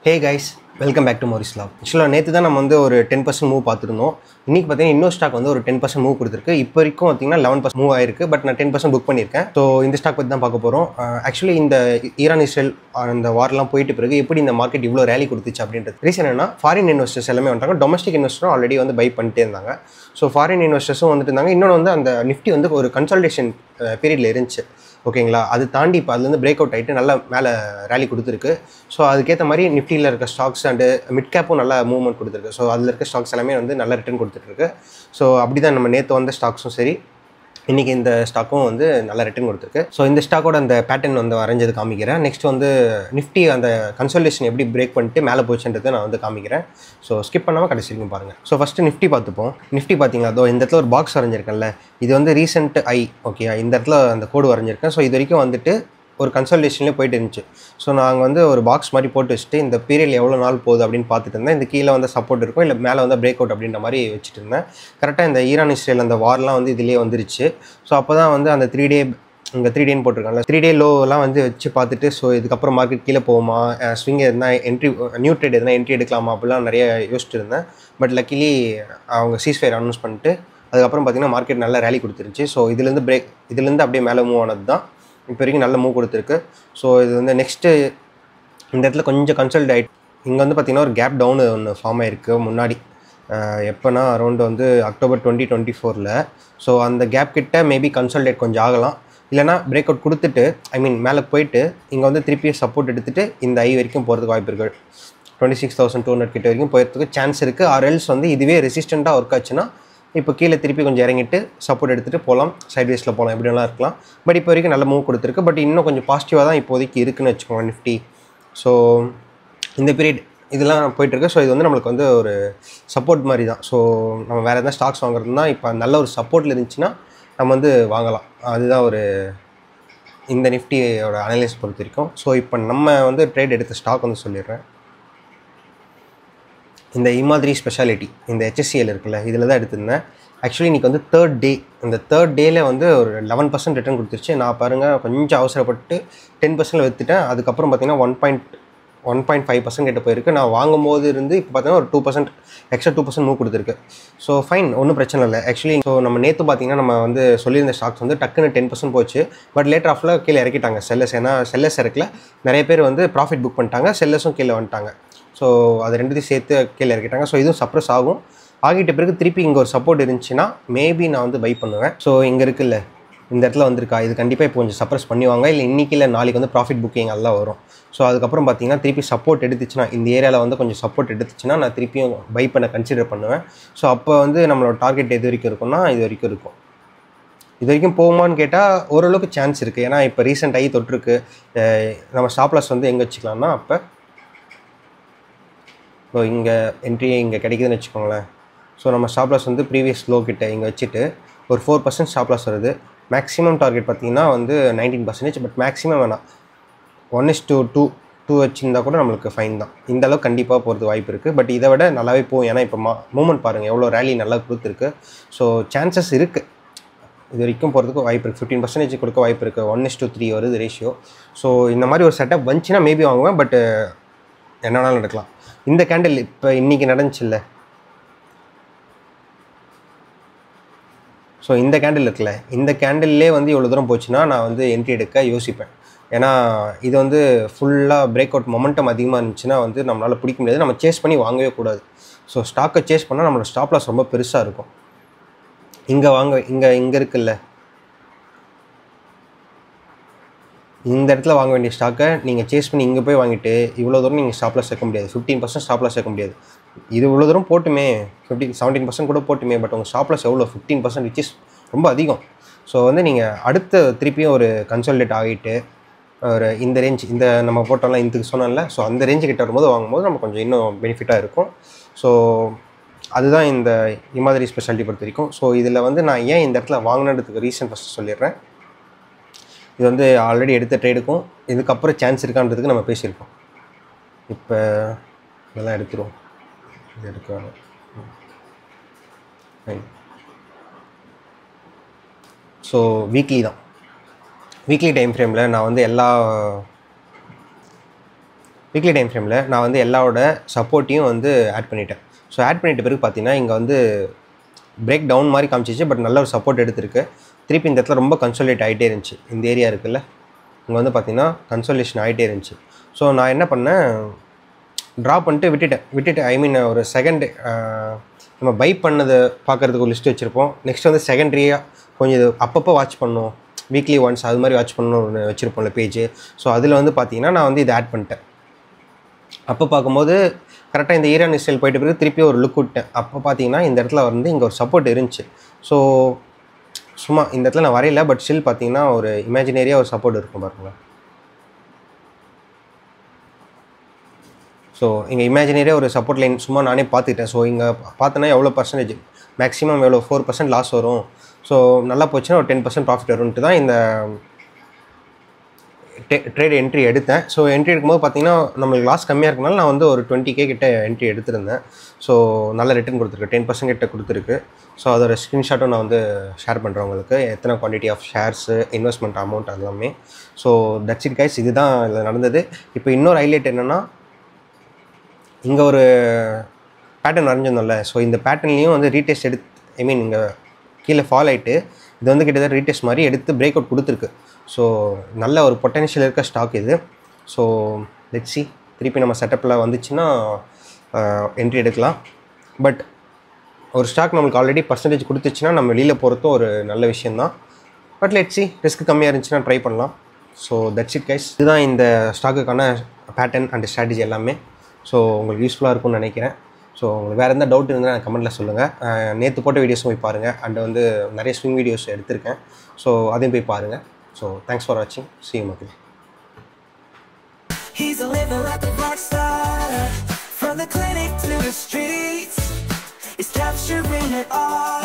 Hey guys, welcome back to Maurice Lab. ஆக்சுவலாக நேற்று தான் நம்ம வந்து ஒரு 10% மூவ் பார்த்துருந்தோம். இன்றைக்கி பார்த்தீங்கன்னா இன்னொரு ஸ்டாக் வந்து ஒரு 10% மூவ் கொடுத்துருக்கு. இப்போ வரைக்கும் பார்த்தீங்கன்னா 11% மூவ் ஆயிருக்கு. பட் நான் 10% புக் பண்ணியிருக்கேன். ஸோ இந்த ஸ்டாக் பற்றி தான் பார்க்க போகிறோம். ஆக்சுவலி இந்த ஈரான் இஸ்ரேல் அந்த வார்லாம் போயிட்டு பிறகு எப்படி இந்த மார்க்கெட் இவ்வளோ ரேலி கொடுத்துச்சு அப்படின்றது ரீசன் என்ன, ஃபாரின் இன்வெஸ்டர்ஸ் எல்லாமே வந்துட்டாங்க. டொமஸ்டிக் இன்வெஸ்டரும் ஆல்ரெடி வந்து பை பண்ணிட்டே இருந்தாங்க. ஸோ ஃபாரின் இன்வெஸ்டர்ஸும் வந்துட்டு இருந்தாங்க. இன்னொன்று வந்து அந்த நிஃப்டி வந்து ஒரு கன்சல்டேஷன் பீரியடில் இருந்துச்சு. ஓகேங்களா, அது தாண்டி இப்போ அதுலேருந்து பிரேக் அவுட் ஆகிட்டு நல்லா மேலே ரேலி கொடுத்துருக்கு. ஸோ அதுக்கேற்ற மாதிரி நிஃப்டியில் இருக்க ஸ்டாக்ஸ் அண்டு மிட் கேப்பும் நல்லா மூவ்மெண்ட் கொடுத்துருக்கு. ஸோ அதில் இருக்க ஸ்டாக்ஸ் எல்லாமே வந்து நல்ல ரிட்டர்ன் கொடுத்துட்ருக்கு. ஸோ அப்படி தான் நம்ம நேற்று வந்த ஸ்டாக்ஸும் சரி, இன்றைக்கி இந்த ஸ்டாக்கும் வந்து நல்ல ரிட்டர்ன் கொடுத்துருக்கு. ஸோ இந்த ஸ்டாக்கோட அந்த பேட்டர்ன் வந்து வரைஞ்சது காமிக்கிறேன். நெக்ஸ்ட் வந்து நிஃப்டி அந்த கன்சல்டேஷன் எப்படி பிரேக் பண்ணிட்டு மேலே போச்சுன்றதை நான் வந்து காமிக்கிறேன். ஸோ ஸ்கிப் பண்ணாமல் கடைசி வரைக்கும் பாருங்கள். ஸோ ஃபஸ்ட்டு நிஃப்டி பார்த்துப்போம். நிஃப்டி பார்த்தீங்களா, அதோ இந்த இடத்துல ஒரு பாக்ஸ் வரைஞ்சிருக்கேன்ல, இது வந்து ரீசெண்ட் ஐ. ஓகே, இந்த இடத்துல அந்த கோடு வரைஞ்சிருக்கேன். ஸோ இது வரைக்கும் வந்துட்டு ஒரு கன்சல்டேஷன்லேயே போயிட்டு இருந்துச்சு. ஸோ நாங்கள் வந்து ஒரு பாக்ஸ் மாதிரி போட்டு வச்சுட்டு இந்த பீரியட் எவ்வளோ நாள் போகுது அப்படின்னு பார்த்துட்டு இருந்தேன். இந்த கீழே வந்து சப்போர்ட் இருக்கும், இல்லை மேலே வந்து பிரேக் அவுட் அப்படின்ற மாதிரி வச்சுட்டு இருந்தேன். கரெக்டாக இந்த ஈரான் இஸ்ரேல் அந்த வார்லாம் வந்து இதிலே வந்துருச்சு. ஸோ அப்போ தான் வந்து அந்த 3 டே இங்கே 3 டேன்னு போட்டிருக்காங்கல்ல, 3 டே லோலாம் வந்து வச்சு பார்த்துட்டு, ஸோ இதுக்கப்புறம் மார்க்கெட் கீழே போகுமா, ஸ்விங் எதுனா என்ட்ரி, நியூ ட்ரேட் எதுனா என்ட்ரி எடுக்கலாமா அப்படிலாம் நிறைய யோசிச்சுட்டு இருந்தேன். பட் லக்கிலி அவங்க சீஸ்ஃபயர் அனௌன்ஸ் பண்ணிட்டு அதுக்கப்புறம் பார்த்திங்கன்னா மார்க்கெட் நல்லா ரேலி கொடுத்துருச்சு. ஸோ இதுலேருந்து அப்படியே மேலே மூவ் ஆனது தான் இப்போ வரைக்கும் நல்ல மூவ் கொடுத்துருக்கு. ஸோ இது வந்து நெக்ஸ்ட்டு இந்த இடத்துல கொஞ்சம் கன்சல்ட் ஆகிட்டு இங்கே வந்து பார்த்திங்கன்னா ஒரு கேப் டவுன் ஒன்று ஃபார்ம் ஆகிருக்கு முன்னாடி. எப்போனா அரௌண்ட் வந்து அக்டோபர் 2024. ஸோ அந்த கேப் கிட்ட மேபி கன்சல்டேட் கொஞ்சம் ஆகலாம், இல்லைனா பிரேக் அவுட் கொடுத்துட்டு மேலே போயிட்டு இங்கே வந்து திருப்பி சப்போர்ட் எடுத்துகிட்டு இந்த ஐ வரைக்கும் போகிறதுக்கு வாய்ப்பு இருக்குது. 26,200 கிட்ட வரைக்கும் போகிறதுக்கு சான்ஸ் இருக்குது. ஆர்எல்ஸ் வந்து இதுவே ரெசிஸ்டண்ட்டாக ஒர்க் ஆச்சுன்னா இப்போ கீழே திருப்பி கொஞ்சம் இறங்கிட்டு சப்போர்ட் எடுத்துகிட்டு போகலாம், சைட்வேஸில் போகலாம், எப்படிலாம் இருக்கலாம். பட் இப்போ வரைக்கும் நல்ல மூவ் கொடுத்துருக்கு. பட் இன்னும் கொஞ்சம் பாசிட்டிவாக தான் இப்போதைக்கு இருக்குதுன்னு வச்சுக்கோங்க நிஃப்டி. ஸோ இந்த பீரியட் இதெல்லாம் போயிட்டுருக்கு. ஸோ இது வந்து நம்மளுக்கு வந்து ஒரு சப்போர்ட் மாதிரி தான். ஸோ நம்ம வேறு எதாவது ஸ்டாக்ஸ் வாங்குறதுனா இப்போ நல்ல ஒரு சப்போர்ட்டில் இருந்துச்சுன்னா நம்ம வந்து வாங்கலாம். அதுதான் ஒரு இந்த நிஃப்டியோட அனலைஸ் பொறுத்த வரைக்கும். ஸோ இப்போ நம்ம வந்து ட்ரேட் எடுத்த ஸ்டாக் வந்து சொல்லிடுறேன். இந்த இமாதிரி ஸ்பெஷாலிட்டி, இந்த HSCL இருக்குல்ல, இதில் தான் எடுத்திருந்தேன். ஆக்சுவலி இன்றைக்கி வந்து 3rd டே. இந்த 3rd டேயில் வந்து ஒரு 11% ரிட்டர்ன் கொடுத்துருச்சு. நான் பாருங்கள் கொஞ்சம் அவசரப்பட்டு 10% விற்றுட்டேன். அதுக்கப்புறம் பார்த்திங்கன்னா 1.5% கிட்ட போயிருக்கு. நான் வாங்கும்போது இருந்து இப்போ பார்த்தீங்கன்னா ஒரு 2% எக்ஸ்ட்ரா 2% மூவ் கொடுத்துருக்கு. ஸோ ஃபைன், ஒன்றும் பிரச்சனை இல்லை. ஆக்சுவலி ஸோ நம்ம நேற்று பார்த்திங்கன்னா நம்ம வந்து சொல்லியிருந்த ஸ்டாக்ஸ் வந்து டக்குன்னு 10% போச்சு. பட் லேட்டர் ஆஃபில் கீழே இறக்கிட்டாங்க செல்லர்ஸ். ஏன்னா செல்லர்ஸ் இறக்கல, நிறைய பேர் வந்து ப்ராஃபிட் புக் பண்ணிட்டாங்க, செல்லர்ஸும் கீழே வந்துட்டாங்க. ஸோ அது ரெண்டுத்தையும் சேர்த்து கீழே இறக்கிட்டாங்க. ஸோ இதுவும் சப்ரஸ் ஆகும். ஆகிட்ட பிறகு திருப்பி இங்கே ஒரு சப்போர்ட் இருந்துச்சுன்னா மேபி நான் வந்து பை பண்ணுவேன். ஸோ இங்கே இருக்குல்ல, இந்த இடத்துல வந்திருக்கா, இது கண்டிப்பாக இப்போ கொஞ்சம் சப்ரஸ் பண்ணுவாங்க, இல்லை இன்றைக்கி இல்லை நாளைக்கு வந்து ப்ராஃபிட் புக்கிங் எல்லாம் வரும். ஸோ அதுக்கப்புறம் பார்த்தீங்கன்னா திருப்பி சப்போர்ட் எடுத்துச்சுன்னா, இந்த ஏரியாவில் வந்து கொஞ்சம் சப்போர்ட் எடுத்துச்சுன்னா நான் திருப்பியும் பை பண்ண கன்சிடர் பண்ணுவேன். ஸோ அப்போ வந்து நம்மளோட டார்கெட் எது வரைக்கும் இருக்குன்னா இது வரைக்கும் இருக்கும். இது வரைக்கும் போகுமான்னு கேட்டால் ஓரளவுக்கு சான்ஸ் இருக்குது. ஏன்னா இப்போ ரீசெண்ட் ஆகி தொட்டிருக்கு. நம்ம ஸ்டாப் லாஸ் வந்து எங்கே வச்சுக்கலாம்னா, அப்போ ஸோ இங்கே என்ட்ரி இங்கே கிடைக்குதுன்னு வச்சுக்கோங்களேன். ஸோ நம்ம ஸ்டாப் லாஸ் வந்து ப்ரீவியஸ் லோ கிட்ட இங்கே வச்சுட்டு ஒரு 4% ஸ்டாப் லாஸ் வருது. மேக்ஸிமம் டார்கெட் பார்த்திங்கன்னா வந்து 19%. பட் மேக்ஸிமம் வேணாம், 1:2 வச்சுருந்தா கூட நம்மளுக்கு ஃபைன் தான். இந்த அளவுக்கு கண்டிப்பாக போகிறது வாய்ப்பு இருக்குது. பட் இதை விட நல்லாவே போகும். ஏன்னா இப்போ மூமெண்ட் பாருங்கள் எவ்வளோ ரேலி நல்லா கொடுத்துருக்கு. ஸோ சான்சஸ் இருக்குது, இது வரைக்கும் போகிறதுக்கு வாய்ப்பு இருக்குது. 15% கொடுக்க வாய்ப்பு இருக்குது. 1:3 வருது ரேஷியோ. ஸோ இந்த மாதிரி ஒரு செட்டப் வந்துச்சுன்னா மேபி வாங்குவேன். பட் என்ன வேணாலும் நடக்கலாம். இந்த கேண்டில் இப்போ இன்றைக்கி நடந்துச்சுல்ல, ஸோ இந்த கேண்டில் இருக்குல்ல, இந்த கேண்டில்லே வந்து இவ்வளோ தூரம் போச்சுன்னா நான் வந்து என்ட்ரி எடுக்க யோசிப்பேன். ஏன்னா இது வந்து ஃபுல்லாக பிரேக் அவுட் மொமெண்டம் அதிகமாக இருந்துச்சுன்னா வந்து நம்மளால் பிடிக்க முடியாது. நம்ம சேஸ் பண்ணி வாங்கவே கூடாது. ஸோ ஸ்டாக்கை சேஸ் பண்ணால் நம்மளோட ஸ்டாப் லாஸ் ரொம்ப பெருசாக இருக்கும். இங்கே இருக்குல்ல, இந்த இடத்துல வாங்க வேண்டிய ஸ்டாக்கை நீங்கள் சேஸ் பண்ணி இங்கே போய் வாங்கிட்டு இவ்வளோ தூரம் நீங்கள் ஸ்டாப் லாஸ் சேர்க்க முடியாது. 15% ஸ்டாப் லாஸ் சேர்க்க முடியாது. இது இவ்வளோ தூரம் போட்டுமே 17% கூட போட்டுமே. பட் உங்கள் ஸ்டாப் லாஸ் எவ்வளோ, 15%, விச் இஸ் ரொம்ப அதிகம். ஸோ வந்து நீங்கள் அடுத்த திருப்பியும் ஒரு கன்சல்டேட் ஆகிட்டு ஒரு இந்த ரேஞ்ச், இந்த நம்ம போட்டோம்லாம் இதுக்கு சொன்னோம்ல, ஸோ அந்த ரேஞ்சு கிட்ட வரும்போது வாங்கும்போது நம்ம கொஞ்சம் இன்னும் பெனிஃபிட்டாக இருக்கும். ஸோ அதுதான் இந்த இமாதிரி ஸ்பெஷாலிட்டி பொறுத்த வரைக்கும். ஸோ இதில் வந்து நான் ஏன் இந்த இடத்துல வாங்கினதுக்கு ரீசன் ஃபஸ்ட்டு சொல்லிடுறேன். இது வந்து ஆல்ரெடி எடுத்த ட்ரேடுக்கும் இதுக்கப்புறம் சான்ஸ் இருக்கான்றதுக்கு நம்ம பேசியிருக்கோம். இப்போ இதெல்லாம் எடுத்துருவோம். இது எடுக்க ஸோ வீக்லி வீக்லி டைம் ஃப்ரேமில் நான் வந்து எல்லா வீக்லி டைம் ஃப்ரேமில் நான் வந்து எல்லாரோட சப்போர்ட்டையும் வந்து ஆட் பண்ணிட்டேன். ஸோ ஆட் பண்ணிட்ட பிறகு பார்த்தீங்கன்னா இங்கே வந்து பிரேக் டவுன் மாதிரி காமிச்சிச்சு, பட் நல்ல ஒரு சப்போர்ட் எடுத்திருக்கு. திருப்பி இந்த இடத்துல ரொம்ப கன்சோலேட் ஆகிட்டே இருந்துச்சு. இந்த ஏரியா இருக்குல்ல, இங்கே வந்து பார்த்தீங்கன்னா கன்சோலேஷன் ஆகிட்டே இருந்துச்சு. ஸோ நான் என்ன பண்ணேன், ட்ரா பண்ணிட்டு விட்டுட்டேன். ஐ மீன் ஒரு செகண்ட் நம்ம பை பண்ணதை பார்க்குறதுக்கு ஒரு லிஸ்ட்டு வச்சுருப்போம். நெக்ஸ்ட் வந்து செகண்ட்ரியாக கொஞ்சம் இது அப்பப்போ வாட்ச் பண்ணணும், வீக்லி ஒன்ஸ் அது மாதிரி வாட்ச் பண்ணணும் ஒன்று வச்சுருப்போம்ல பேஜ். ஸோ அதில் வந்து பார்த்தீங்கன்னா நான் வந்து இதை ஆட் பண்ணிட்டேன். அப்போ பார்க்கும்போது கரெக்டாக இந்த ஈரான் இஸ்ரேல் போயிட்டு பிறகு திருப்பி ஒரு லுக் விட்டேன். அப்போ பார்த்தீங்கன்னா இந்த இடத்துல வந்து இங்கே ஒரு சப்போர்ட் இருந்துச்சு. ஸோ சும்மா இந்த இடத்துல நான் வரையில, பட் ஸ்டில் பார்த்தீங்கன்னா ஒரு இமேஜினரியாக ஒரு சப்போர்ட் இருக்கும் பாருங்களேன். ஸோ இங்கே இமேஜினரியாக ஒரு சப்போர்ட் லைன் சும்மா நானே பார்த்துக்கிட்டேன். ஸோ இங்கே பார்த்தோன்னா எவ்வளோ பர்சன்டேஜ் மேக்ஸிமம் எவ்வளோ 4% லாஸ் வரும், ஸோ நல்லா போச்சுன்னா ஒரு 10% ப்ராஃபிட் வரும்ன்ட்டு தான் இந்த ட்ரேட் என்ட்ரி எடுத்தேன். ஸோ என்ட்ரி எடுக்கும்போது பார்த்தீங்கன்னா நம்மளுக்கு லாஸ் கம்மியாக இருக்கனால நான் வந்து ஒரு 20K கிட்ட என்ட்ரி எடுத்திருந்தேன். ஸோ நல்ல ரிட்டர்ன் கொடுத்துருக்கு, 10% கிட்ட கொடுத்துருக்கு. ஸோ அதோட ஸ்க்ரீன்ஷாட்டும் நான் வந்து ஷேர் பண்ணுறேன் உங்களுக்கு, எத்தனை quantity of shares, investment amount எல்லாமே. ஸோ தட்ஸ் இட் கைஸ், இதுதான் இதில் நடந்தது. இப்போ இன்னொரு ஹைலைட் என்னென்னா, இங்கே ஒரு பேட்டர்ன் வரைஞ்சிருந்தோம்ல, ஸோ இந்த பேட்டர்ன்லேயும் வந்து ரீடெஸ்ட் ஐ மீன் இங்கே கீழே ஃபால் ஆகிட்டு இது வந்து கிட்டத்தட்ட ரீடெஸ்ட் மாதிரி எடுத்து பிரேக் அவுட் கொடுத்துருக்கு. ஸோ நல்ல ஒரு பொட்டன்ஷியல் இருக்க ஸ்டாக் இது. ஸோ லெட்ஸ் see, திருப்பி நம்ம செட்டப்பில் வந்துச்சுன்னா என்ட்ரி எடுக்கலாம். பட் ஒரு ஸ்டாக் நம்மளுக்கு ஆல்ரெடி பர்சன்டேஜ் கொடுத்துச்சுன்னா நம்ம வெளியில் போகிறதும் ஒரு நல்ல விஷயந்தான். பட் லெட்ஸ் see, ரிஸ்க் கம்மியாக இருந்துச்சுன்னா ட்ரை பண்ணலாம். ஸோ தட்ஸ் இட் கைஸ், இதுதான் இந்த ஸ்டாக்குக்கான பேட்டர்ன் அண்ட் ஸ்ட்ராட்டஜி எல்லாமே. ஸோ உங்களுக்கு யூஸ்ஃபுல்லாக இருக்கும்னு நினைக்கிறேன். ஸோ உங்களுக்கு வேறு எந்த டவுட் இருந்தால் கமெண்ட்டில் சொல்லுங்கள். நேற்று போட்ட வீடியோஸும் போய் பாருங்கள், அண்ட் வந்து நிறைய ஸ்விங் வீடியோஸ் எடுத்திருக்கேன். ஸோ அதையும் போய் பாருங்கள். ஸோ தேங்க்ஸ் ஃபார் வாட்சிங். See you மக்களே. He's a living like a rock star, from the clinic to the streets, he's capturing it all.